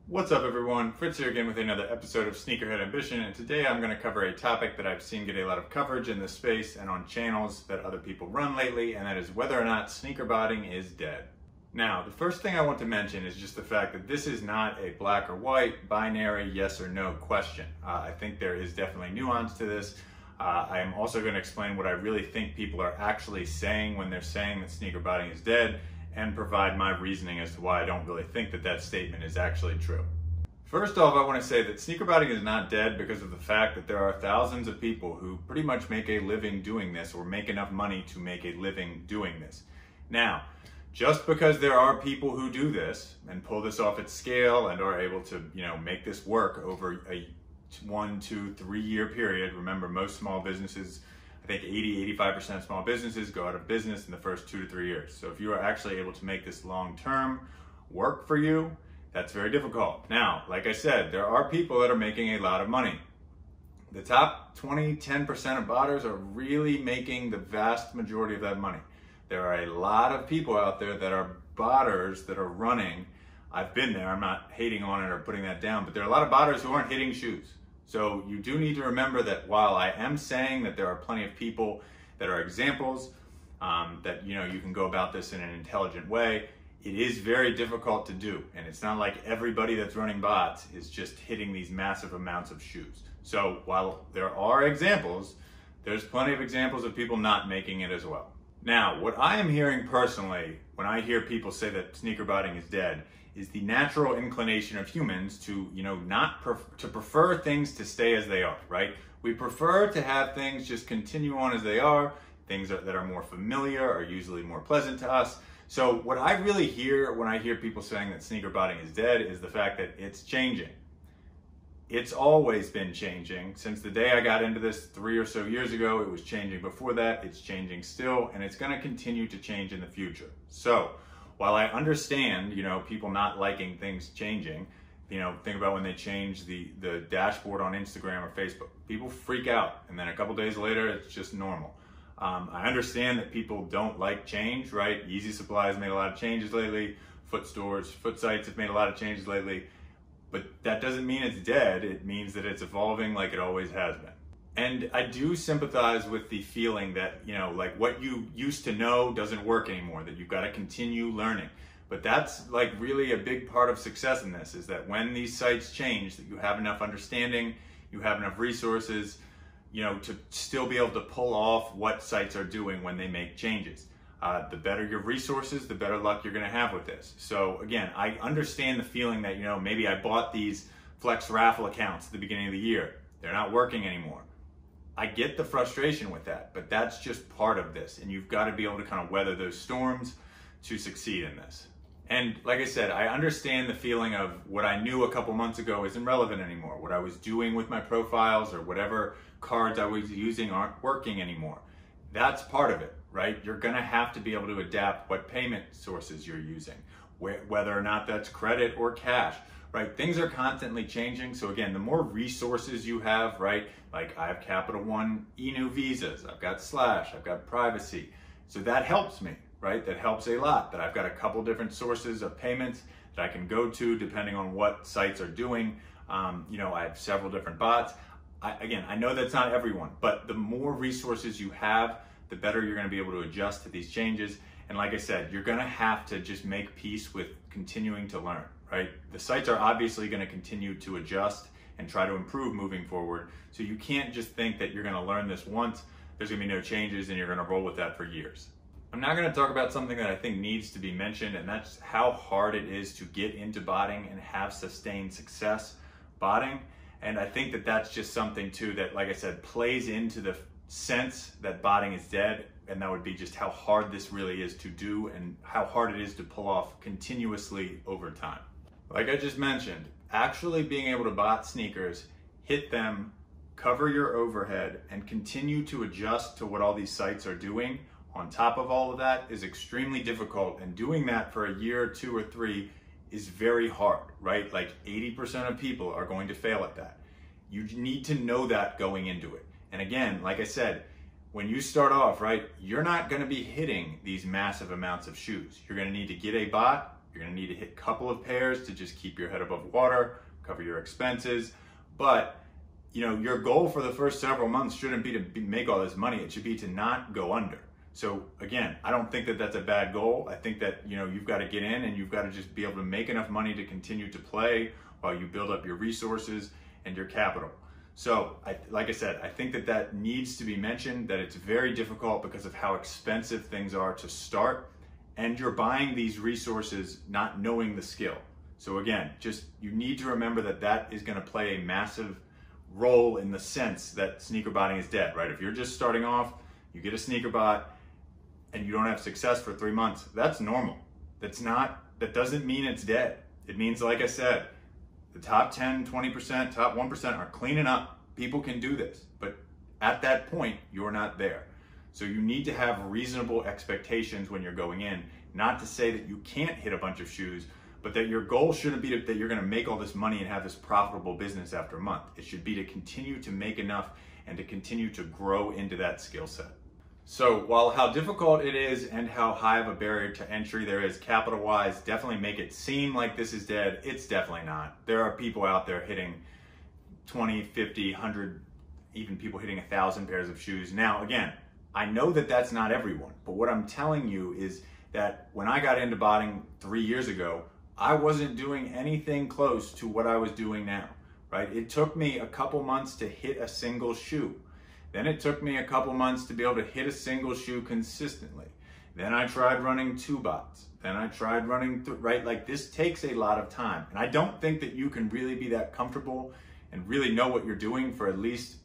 What's up everyone, Fritz here again with another episode of Sneakerhead Ambition, and today I'm going to cover a topic that I've seen get a lot of coverage in this space and on channels that other people run lately, and that is whether or not sneaker botting is dead. Now, the first thing I want to mention is just the fact that this is not a black or white, binary, yes or no question. I think there is definitely nuance to this. I am also going to explain what I really think people are actually saying when they're saying that sneaker botting is dead, and provide my reasoning as to why I don't really think that that statement is actually true. First off, I want to say that sneaker botting is not dead because of the fact that there are thousands of people who pretty much make a living doing this, or make enough money to make a living doing this. Now, just because there are people who do this and pull this off at scale and are able to, make this work over a 1, 2, 3 year period. Remember, most small businesses, I think 80–85% of small businesses go out of business in the first 2 to 3 years. So if you are actually able to make this long-term work for you, that's very difficult. Now, like I said, there are people that are making a lot of money. The top 10% of botters are really making the vast majority of that money. There are a lot of people out there that are botters that are running. I've been there, I'm not hating on it or putting that down, but there are a lot of botters who aren't hitting shoes. So you do need to remember that while I am saying that there are plenty of people that are examples, that you can go about this in an intelligent way, it is very difficult to do. And it's not like everybody that's running bots is just hitting these massive amounts of shoes. So while there are examples, there's plenty of examples of people not making it as well. Now, what I am hearing personally when I hear people say that sneaker botting is dead is the natural inclination of humans to, to prefer things to stay as they are, right? We prefer to have things just continue on as they are. Things that are more familiar are usually more pleasant to us. So what I really hear when I hear people saying that sneaker botting is dead is the fact that it's changing. It's always been changing. Since the day I got into this 3 or so years ago, it was changing before that, it's changing still, and it's gonna continue to change in the future. So, while I understand, people not liking things changing, think about when they change the dashboard on Instagram or Facebook. People freak out, and then a couple days later, it's just normal. I understand that people don't like change, right? Yeezy Supply has made a lot of changes lately. Footsites have made a lot of changes lately. But that doesn't mean it's dead. It means that it's evolving like it always has been. And I do sympathize with the feeling that, like what you used to know doesn't work anymore, that you've got to continue learning. But that's like really a big part of success in this, is that when these sites change, that you have enough understanding, you have enough resources, to still be able to pull off what sites are doing when they make changes. The better your resources, the better luck you're gonna have with this. So again, I understand the feeling that, maybe I bought these FLX raffle accounts at the beginning of the year. They're not working anymore. I get the frustration with that, but that's just part of this, and you've got to be able to kind of weather those storms to succeed in this. And like I said, I understand the feeling of what I knew a couple months ago isn't relevant anymore. What I was doing with my profiles or whatever cards I was using aren't working anymore. That's part of it, right? You're gonna have to be able to adapt what payment sources you're using, whether or not that's credit or cash, right? Things are constantly changing. So again, the more resources you have, right? Like I have Capital One e-new visas, I've got Slash, I've got Privacy. So that helps me, right? That helps a lot, that I've got a couple different sources of payments that I can go to depending on what sites are doing. I have several different bots. I know that's not everyone, but the more resources you have, the better you're gonna be able to adjust to these changes. And like I said, you're gonna have to just make peace with continuing to learn, right? The sites are obviously gonna continue to adjust and try to improve moving forward. So you can't just think that you're gonna learn this once, there's gonna be no changes, and you're gonna roll with that for years. I'm now gonna talk about something that I think needs to be mentioned, and that's how hard it is to get into botting and have sustained success botting. And I think that that's just something too that, like I said, plays into the sense that botting is dead, and that would be just how hard this really is to do and how hard it is to pull off continuously over time. Like I just mentioned, actually being able to bot sneakers, hit them, cover your overhead, and continue to adjust to what all these sites are doing on top of all of that is extremely difficult, and doing that for a year, 2 or 3 is very hard, right? Like 80% of people are going to fail at that. You need to know that going into it. And again, like I said, when you start off, right, you're not gonna be hitting these massive amounts of shoes. You're gonna need to get a bot, You're gonna need to hit a couple of pairs to just keep your head above water, cover your expenses. But your goal for the first several months shouldn't be to make all this money. It should be to not go under. So again, I don't think that that's a bad goal. I think that you've got to get in and you've got to just be able to make enough money to continue to play while you build up your resources and your capital. So like I said, I think that that needs to be mentioned, that it's very difficult because of how expensive things are to start, and you're buying these resources not knowing the skill. So again, you need to remember that that is going to play a massive role in the sense that sneaker botting is dead, right? If you're just starting off, you get a sneaker bot and you don't have success for 3 months, that's normal. That doesn't mean it's dead. It means, like I said, the top 10, 20%, top 1% are cleaning up. People can do this, but at that point, you're not there. So you need to have reasonable expectations when you're going in, not to say that you can't hit a bunch of shoes, but that your goal shouldn't be that you're gonna make all this money and have this profitable business after a month. It should be to continue to make enough and to continue to grow into that skill set. So while how difficult it is and how high of a barrier to entry there is capital-wise definitely make it seem like this is dead, it's definitely not. There are people out there hitting 20, 50, 100, even people hitting 1,000 pairs of shoes. Now, again, I know that that's not everyone, but what I'm telling you is that when I got into botting 3 years ago, I wasn't doing anything close to what I was doing now, right? It took me a couple months to hit a single shoe. Then it took me a couple months to be able to hit a single shoe consistently. Then I tried running 2 bots. Then I tried running, right? Like, this takes a lot of time. And I don't think that you can really be that comfortable and really know what you're doing for at least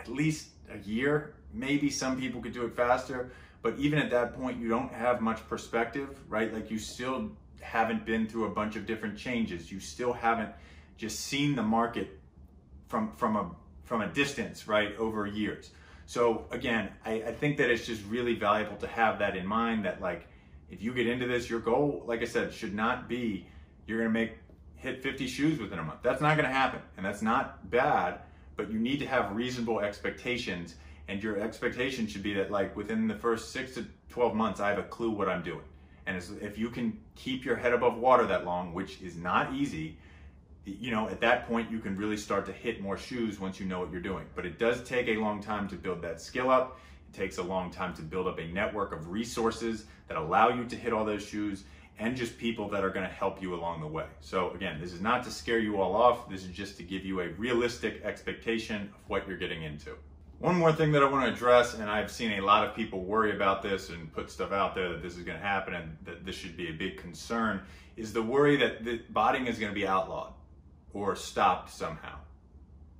a year. Maybe some people could do it faster, but even at that point, you don't have much perspective, right? Like, you still haven't been through a bunch of different changes. You still haven't just seen the market from a distance, right, over years. So again, I think that it's just really valuable to have that in mind, that like, if you get into this, your goal, like I said, should not be you're gonna hit 50 shoes within a month. That's not gonna happen, and that's not bad, but you need to have reasonable expectations, and your expectation should be that like within the first 6 to 12 months, I have a clue what I'm doing. And if you can keep your head above water that long, which is not easy, at that point you can really start to hit more shoes once you know what you're doing. But it does take a long time to build that skill up. It takes a long time to build up a network of resources that allow you to hit all those shoes, and just people that are going to help you along the way. So again, this is not to scare you all off. This is just to give you a realistic expectation of what you're getting into. One more thing that I want to address, and I've seen a lot of people worry about this and put stuff out there that this is going to happen and that this should be a big concern, is the worry that the botting is going to be outlawed or stopped somehow.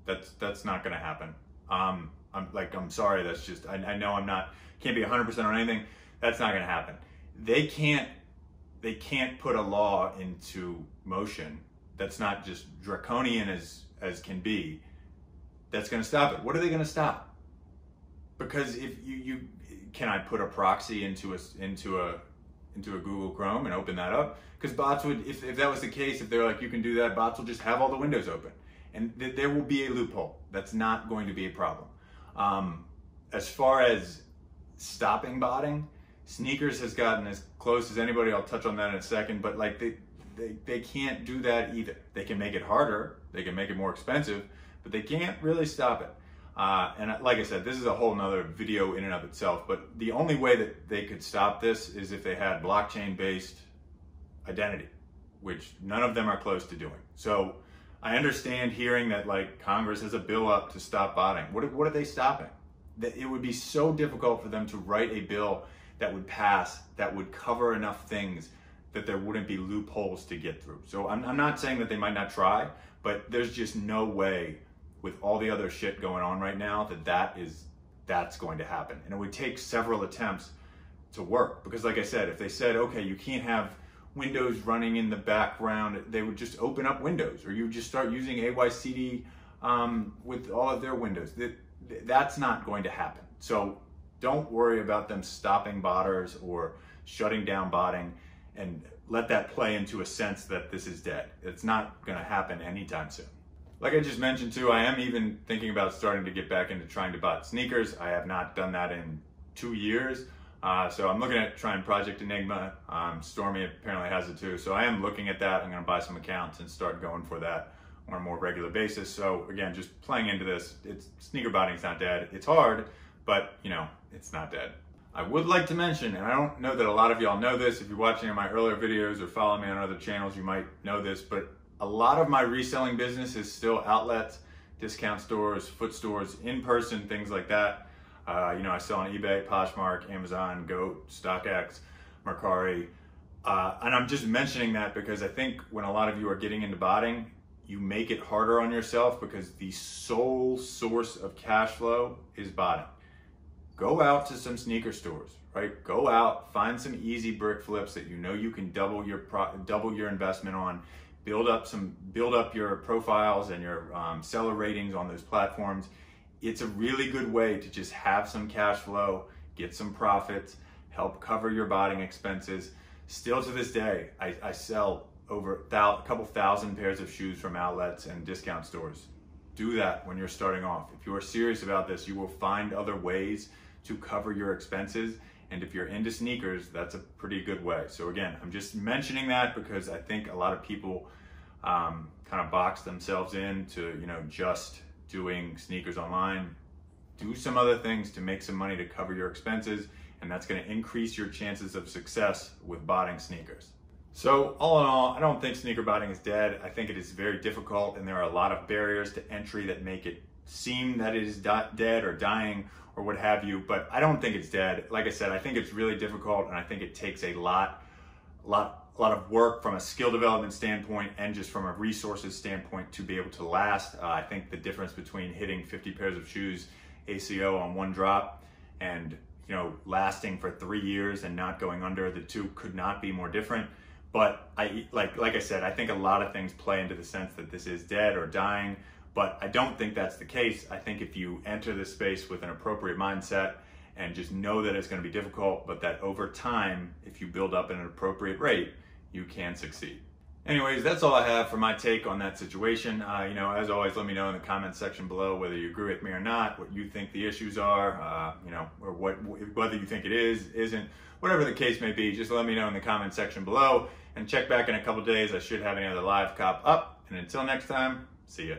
That's not going to happen. I'm sorry. That's just, I know can't be 100% on anything. That's not going to happen. They can't put a law into motion that's not just draconian as can be, that's going to stop it. What are they going to stop? Because if can I put a proxy into a Google Chrome and open that up? Because bots would, if that was the case, if they're like, you can do that, bots will just have all the windows open, and there will be a loophole. That's not going to be a problem. As far as stopping botting, sneakers has gotten as close as anybody. I'll touch on that in a second, but like they can't do that either. They can make it harder, they can make it more expensive, but they can't really stop it. And like I said, this is a whole nother video in and of itself, but the only way that they could stop this is if they had blockchain-based identity, which none of them are close to doing. So I understand hearing that like Congress has a bill up to stop botting. What are they stopping? That it would be so difficult for them to write a bill that would pass, that would cover enough things that there wouldn't be loopholes to get through. So I'm not saying that they might not try, but there's just no way with all the other shit going on right now that's going to happen. And it would take several attempts to work, because like I said, if they said, okay, you can't have Windows running in the background, they would just open up Windows, or you just start using AYCD with all of their Windows. That's not going to happen. So don't worry about them stopping botters or shutting down botting, and let that play into a sense that this is dead. It's not going to happen anytime soon. Like I just mentioned too, I am even thinking about starting to get back into trying to bot sneakers. I have not done that in 2 years. So I'm looking at trying Project Enigma. Stormy apparently has it too. So I am looking at that. I'm going to buy some accounts and start going for that on a more regular basis. So again, just playing into this, sneaker botting's not dead. It's hard, but you know, it's not dead. I would like to mention, and I don't know that a lot of y'all know this, if you're watching my earlier videos or follow me on other channels, you might know this, but a lot of my reselling business is still outlets, discount stores, foot stores, in person, things like that. You know, I sell on eBay, Poshmark, Amazon, Goat, StockX, Mercari. And I'm just mentioning that because I think when a lot of you are getting into botting, you make it harder on yourself because the sole source of cash flow is botting. Go out to some sneaker stores, right? Go out, find some easy brick flips that you know you can double your investment on. Build up your profiles and your seller ratings on those platforms. It's a really good way to just have some cash flow, get some profits, help cover your botting expenses. Still to this day, I sell over a couple thousand pairs of shoes from outlets and discount stores. Do that when you're starting off. If you are serious about this, you will find other ways to cover your expenses. And if you're into sneakers, that's a pretty good way. So again, I'm just mentioning that because I think a lot of people kind of box themselves into, you know, just doing sneakers online. Do some other things to make some money to cover your expenses, and that's going to increase your chances of success with botting sneakers. So all in all, I don't think sneaker botting is dead. I think it is very difficult, and there are a lot of barriers to entry that make it seem that it is dead or dying or what have you, but I don't think it's dead. Like I said, I think it's really difficult, and I think it takes a lot of work from a skill development standpoint and just from a resources standpoint to be able to last. I think the difference between hitting 50 pairs of shoes ACO on one drop and, you know, lasting for 3 years and not going under, the two could not be more different. But like I said, I think a lot of things play into the sense that this is dead or dying, but I don't think that's the case. I think if you enter this space with an appropriate mindset and just know that it's going to be difficult, but that over time, if you build up at an appropriate rate, you can succeed. Anyways, that's all I have for my take on that situation. You know, as always, let me know in the comments section below whether you agree with me or not, what you think the issues are, you know, or whether you think it is, isn't, whatever the case may be. Just let me know in the comment section below, and check back in a couple days. I should have another live cop up. And until next time, see ya.